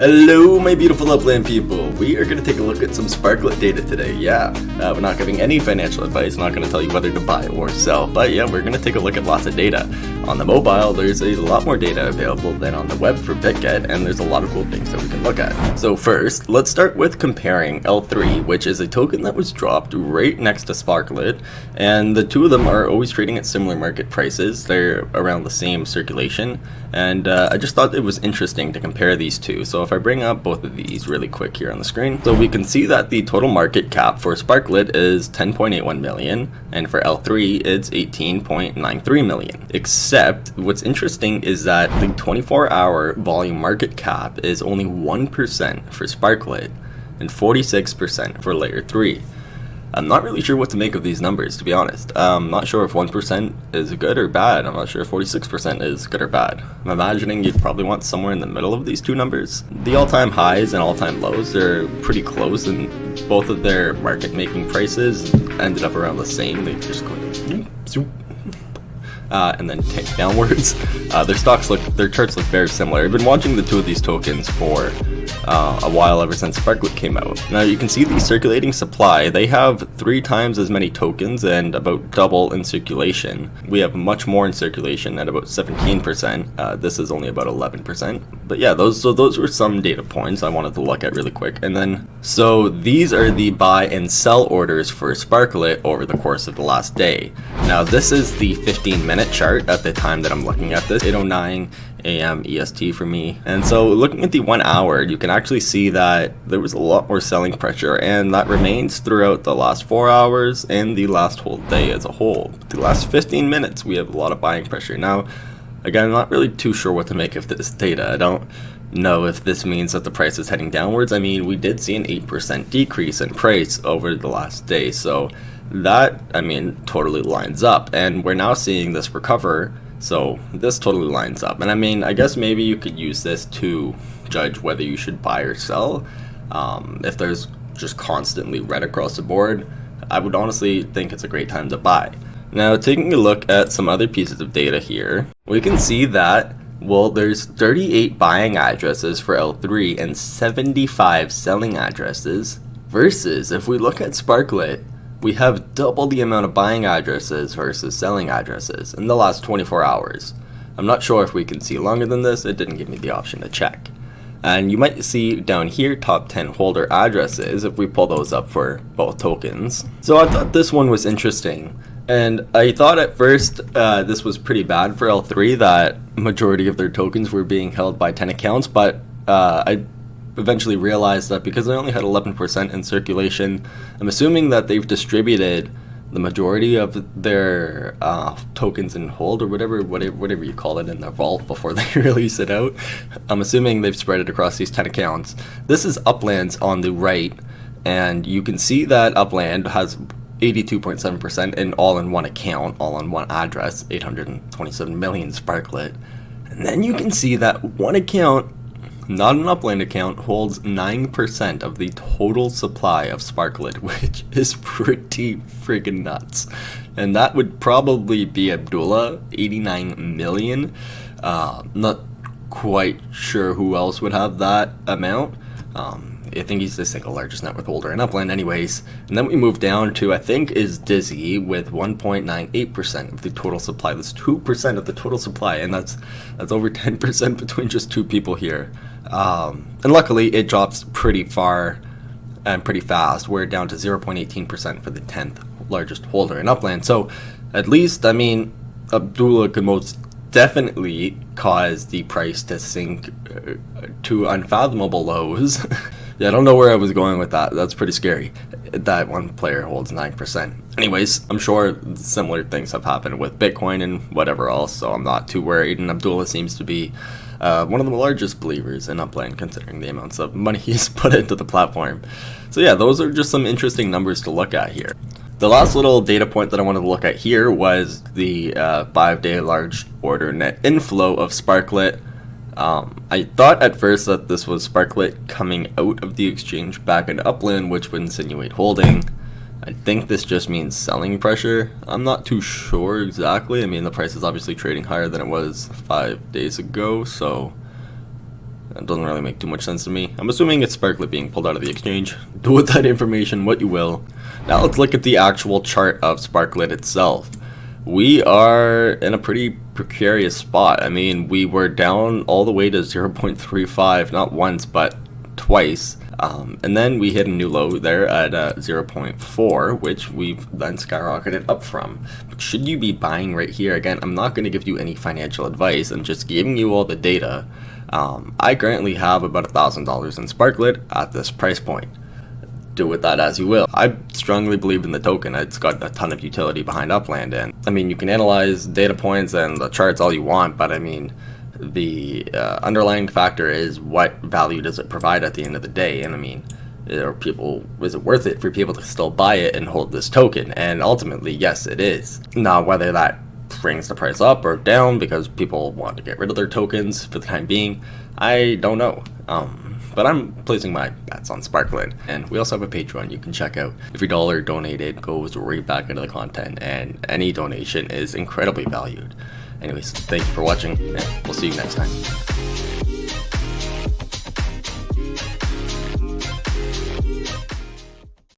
Hello my beautiful Upland people, we are going to take a look at some Sparklet data today. We're not giving any financial advice, not going to tell you whether to buy or sell, but yeah, we're going to take a look at lots of data. On the mobile, there's a lot more data available than on the web for BitGet, and there's a lot of cool things that we can look at. So first, let's start with comparing L3, which is a token that was dropped right next to Sparklet, and the two of them are always trading at similar market prices. They're around the same circulation, and I just thought it was interesting to compare these two. So if I bring up both of these really quick here on the screen, so we can see that the total market cap for Sparklet is 10.81 million, and for L3 it's 18.93 million. Except what's interesting is that the 24-hour volume market cap is only 1% for Sparklet and 46% for layer 3. I'm not really sure what to make of these numbers, to be honest. I'm not sure if 1% is good or bad. I'm not sure if 46% is good or bad. I'm imagining you'd probably want somewhere in the middle of these two numbers. The all-time highs and all-time lows are pretty close, and both of their market-making prices ended up around the same. They just go and then tick downwards. Their charts look very similar. I've been watching the two of these tokens for a while, ever since Sparklet came out. Now you can see the circulating supply. They have 3 times as many tokens and about double in circulation. We have much more in circulation at about 17%. This is only about 11%. But yeah, those were some data points I wanted to look at really quick. And then, so these are the buy and sell orders for Sparklet over the course of the last day. Now this is the 15-minute chart at the time that I'm looking at this, 8:09 a.m. EST for me. And so looking at the 1 hour, you can actually see that there was a lot more selling pressure, and that remains throughout the last 4 hours and the last whole day as a whole. The last 15 minutes, we have a lot of buying pressure. Now, again, I'm not really too sure what to make of this data. I don't know if this means that the price is heading downwards. I mean, we did see an 8% decrease in price over the last day, so that, I mean, totally lines up, and we're now seeing this recover. So this totally lines up, and I mean, I guess maybe you could use this to judge whether you should buy or sell. If there's just constantly red across the board, I would honestly think it's a great time to buy. Now, taking a look at some other pieces of data here, we can see that, well, there's 38 buying addresses for L3 and 75 selling addresses, versus if we look at Sparklet, we have double the amount of buying addresses versus selling addresses in the last 24 hours. I'm not sure if we can see longer than this. It didn't give me the option to check. And you might see down here top 10 holder addresses if we pull those up for both tokens. So I thought this one was interesting. And I thought at first this was pretty bad for L3, that majority of their tokens were being held by 10 accounts, but I eventually realized that because they only had 11% in circulation, I'm assuming that they've distributed the majority of their tokens in hold, or whatever you call it, in their vault before they release it out. I'm assuming they've spread it across these 10 accounts. This is Upland's on the right, and you can see that Upland has 82.7% in all in one account, all on one address, 827 million Sparklet. And then you can see that one account, not an Upland account, holds 9% of the total supply of Sparklet, which is pretty friggin' nuts. And that would probably be Abdullah, 89 million. Not quite sure who else would have that amount. I think he's the single largest net worth holder in Upland anyways. And then we move down to, I think, is Dizzy with 1.98% of the total supply. That's 2% of the total supply, and that's over 10% between just two people here. And luckily it drops pretty far and pretty fast. We're down to 0.18% for the 10th largest holder in Upland. So at least, I mean, Abdullah could most definitely cause the price to sink to unfathomable lows. Yeah, I don't know where I was going with that. That's pretty scary. That one player holds 9%. Anyways, I'm sure similar things have happened with Bitcoin and whatever else, so I'm not too worried. And Abdullah seems to be one of the largest believers in Upland, considering the amounts of money he's put into the platform. So yeah, those are just some interesting numbers to look at here. The last little data point that I wanted to look at here was the 5-day large order net inflow of Sparklet. I thought at first that this was Sparklet coming out of the exchange back into Upland, which would insinuate holding. I think this just means selling pressure. I'm not too sure exactly. I mean, the price is obviously trading higher than it was 5 days ago, so It doesn't really make too much sense to me. I'm assuming it's Sparklet being pulled out of the exchange. Do with that information what you will. Now let's look at the actual chart of Sparklet itself. We are in a pretty precarious spot. I mean, we were down all the way to 0.35, not once, but twice. And then we hit a new low there at 0.4, which we've then skyrocketed up from. But should you be buying right here? Again, I'm not going to give you any financial advice. I'm just giving you all the data. I currently have about $1,000 in Sparklet at this price point. Do with that as you will. I strongly believe in the token. It's got a ton of utility behind Upland, and I mean, you can analyze data points and the charts all you want, but I mean, the underlying factor is what value does it provide at the end of the day. And I mean, is it worth it for people to still buy it and hold this token? And ultimately, yes, it is. Now, whether that brings the price up or down because people want to get rid of their tokens for the time being, I don't know. But I'm placing my bets on Sparklet. And we also have a Patreon you can check out. Every dollar donated goes right back into the content, and any donation is incredibly valued. Anyways, thank you for watching, and we'll see you next time.